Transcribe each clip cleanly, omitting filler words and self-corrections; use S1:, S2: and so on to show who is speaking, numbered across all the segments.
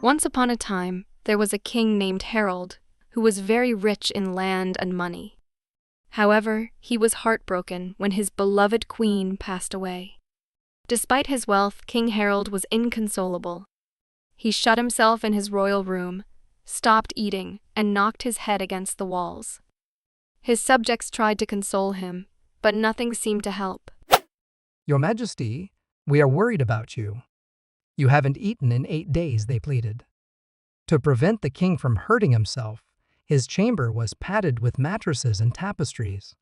S1: Once upon a time, there was a king named Harold, who was very rich in land and money. However, he was heartbroken when his beloved queen passed away. Despite his wealth, King Harold was inconsolable. He shut himself in his royal room, stopped eating, and knocked his head against the walls. His subjects tried to console him, but nothing seemed to help.
S2: Your Majesty, we are worried about you. You haven't eaten in 8 days, they pleaded. To prevent the king from hurting himself, his chamber was padded with mattresses and tapestries.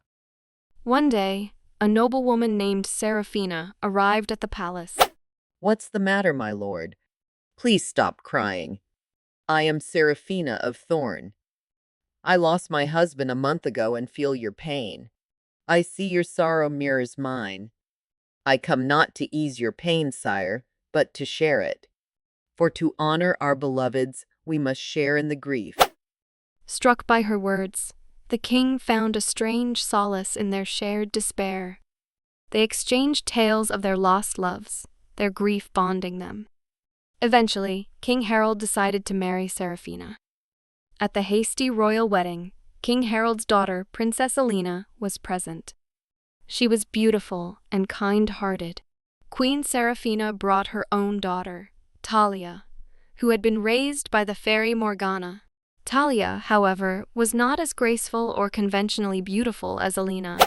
S1: One day, a noblewoman named Seraphina arrived at the palace.
S3: What's the matter, my lord? Please stop crying. I am Seraphina of Thorn. I lost my husband a month ago and feel your pain. I see your sorrow mirrors mine. I come not to ease your pain, sire, but to share it. For to honor our beloveds, we must share in the grief.
S1: Struck by her words, the king found a strange solace in their shared despair. They exchanged tales of their lost loves, their grief bonding them. Eventually, King Harold decided to marry Seraphina. At the hasty royal wedding, King Harold's daughter, Princess Alina, was present. She was beautiful and kind-hearted. Queen Seraphina brought her own daughter, Talia, who had been raised by the fairy Morgana. Talia, however, was not as graceful or conventionally beautiful as Alina.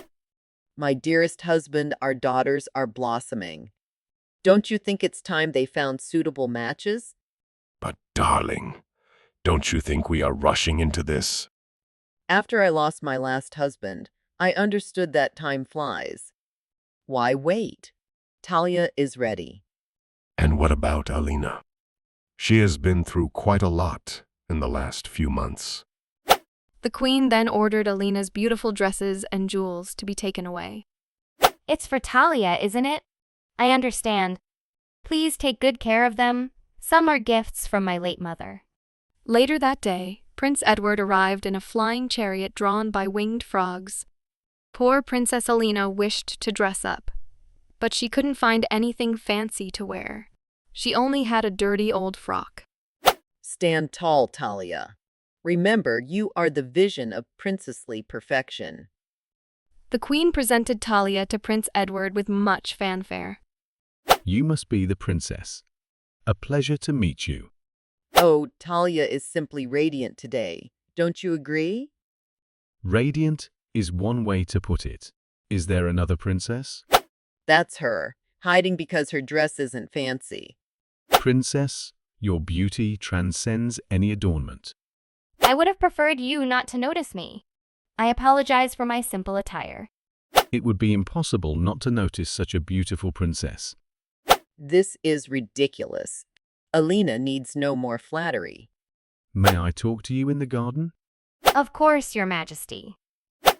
S3: My dearest husband, our daughters are blossoming. Don't you think it's time they found suitable matches?
S4: But, darling, don't you think we are rushing into this?
S3: After I lost my last husband, I understood that time flies. Why wait? Talia is ready.
S4: And what about Alina? She has been through quite a lot in the last few months.
S1: The queen then ordered Alina's beautiful dresses and jewels to be taken away.
S5: It's for Talia, isn't it? I understand. Please take good care of them. Some are gifts from my late mother.
S1: Later that day, Prince Edward arrived in a flying chariot drawn by winged frogs. Poor Princess Alina wished to dress up, but she couldn't find anything fancy to wear. She only had a dirty old frock.
S3: Stand tall, Talia. Remember, you are the vision of princessly perfection.
S1: The queen presented Talia to Prince Edward with much fanfare.
S6: You must be the princess. A pleasure to meet you.
S3: Oh, Talia is simply radiant today. Don't you agree?
S6: Radiant is one way to put it. Is there another princess?
S3: That's her, hiding because her dress isn't fancy.
S6: Princess, your beauty transcends any adornment.
S5: I would have preferred you not to notice me. I apologize for my simple attire.
S6: It would be impossible not to notice such a beautiful princess.
S3: This is ridiculous. Alina needs no more flattery.
S6: May I talk to you in the garden?
S5: Of course, Your Majesty.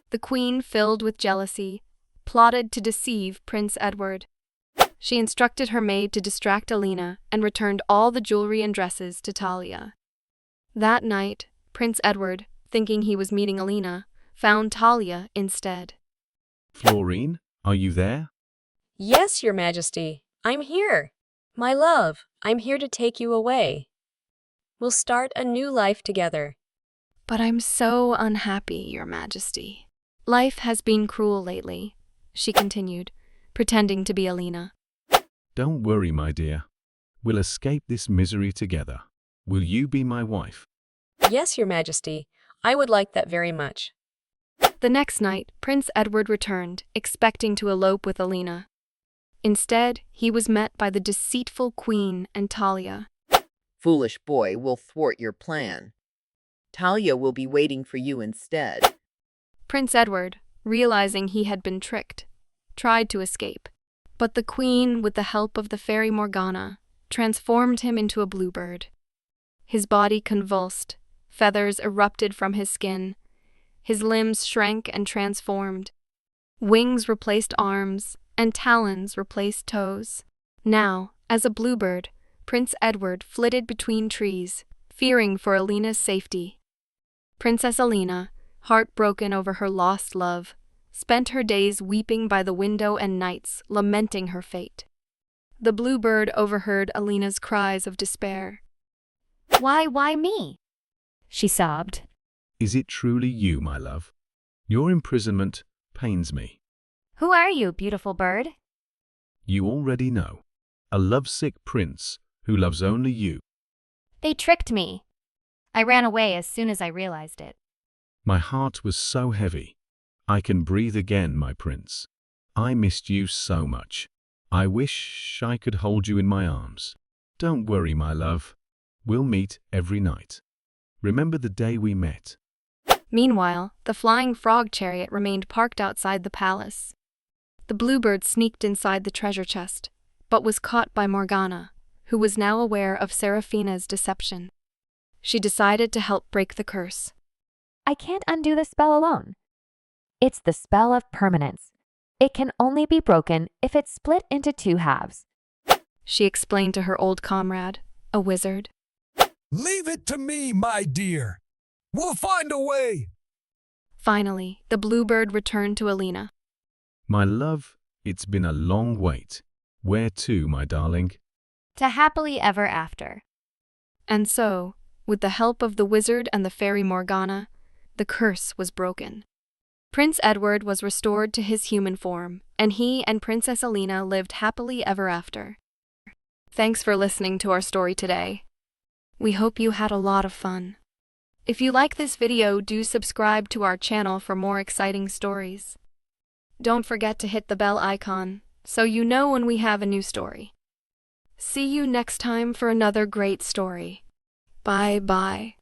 S1: The queen, filled with jealousy, plotted to deceive Prince Edward. She instructed her maid to distract Alina and returned all the jewelry and dresses to Talia. That night, Prince Edward, thinking he was meeting Alina, found Talia instead.
S6: Florine, are you there?
S7: Yes, Your Majesty. I'm here. My love, I'm here to take you away. We'll start a new life together.
S1: But I'm so unhappy, Your Majesty. Life has been cruel lately, she continued, pretending to be Alina.
S6: Don't worry, my dear. We'll escape this misery together. Will you be my wife?
S7: Yes, Your Majesty. I would like that very much.
S1: The next night, Prince Edward returned, expecting to elope with Alina. Instead, he was met by the deceitful queen and Talia.
S3: Foolish boy, we'll thwart your plan. Talia will be waiting for you instead.
S1: Prince Edward, realizing he had been tricked, tried to escape. But the queen, with the help of the fairy Morgana, transformed him into a bluebird. His body convulsed, feathers erupted from his skin, his limbs shrank and transformed. Wings replaced arms, and talons replaced toes. Now, as a bluebird, Prince Edward flitted between trees, fearing for Alina's safety. Princess Alina, heartbroken over her lost love, spent her days weeping by the window and nights lamenting her fate. The bluebird overheard Alina's cries of despair.
S5: Why me? She sobbed.
S6: Is it truly you, my love? Your imprisonment pains me.
S5: Who are you, beautiful bird?
S6: You already know. A lovesick prince who loves only you.
S5: They tricked me. I ran away as soon as I realized it.
S6: My heart was so heavy. I can breathe again, my prince. I missed you so much. I wish I could hold you in my arms. Don't worry, my love. We'll meet every night. Remember the day we met.
S1: Meanwhile, the flying frog chariot remained parked outside the palace. The Bluebird sneaked inside the treasure chest, but was caught by Morgana, who was now aware of Seraphina's deception. She decided to help break the curse.
S8: I can't undo the spell alone. It's the spell of permanence. It can only be broken if it's split into two halves.
S1: She explained to her old comrade, a wizard.
S9: Leave it to me, my dear. We'll find a way.
S1: Finally, the Bluebird returned to Alina.
S6: My love, it's been a long wait. Where to, my darling?
S5: To happily ever after.
S1: And so, with the help of the wizard and the fairy Morgana, the curse was broken. Prince Edward was restored to his human form, and he and Princess Alina lived happily ever after. Thanks for listening to our story today. We hope you had a lot of fun. If you like this video, do subscribe to our channel for more exciting stories. Don't forget to hit the bell icon, so you know when we have a new story. See you next time for another great story. Bye-bye.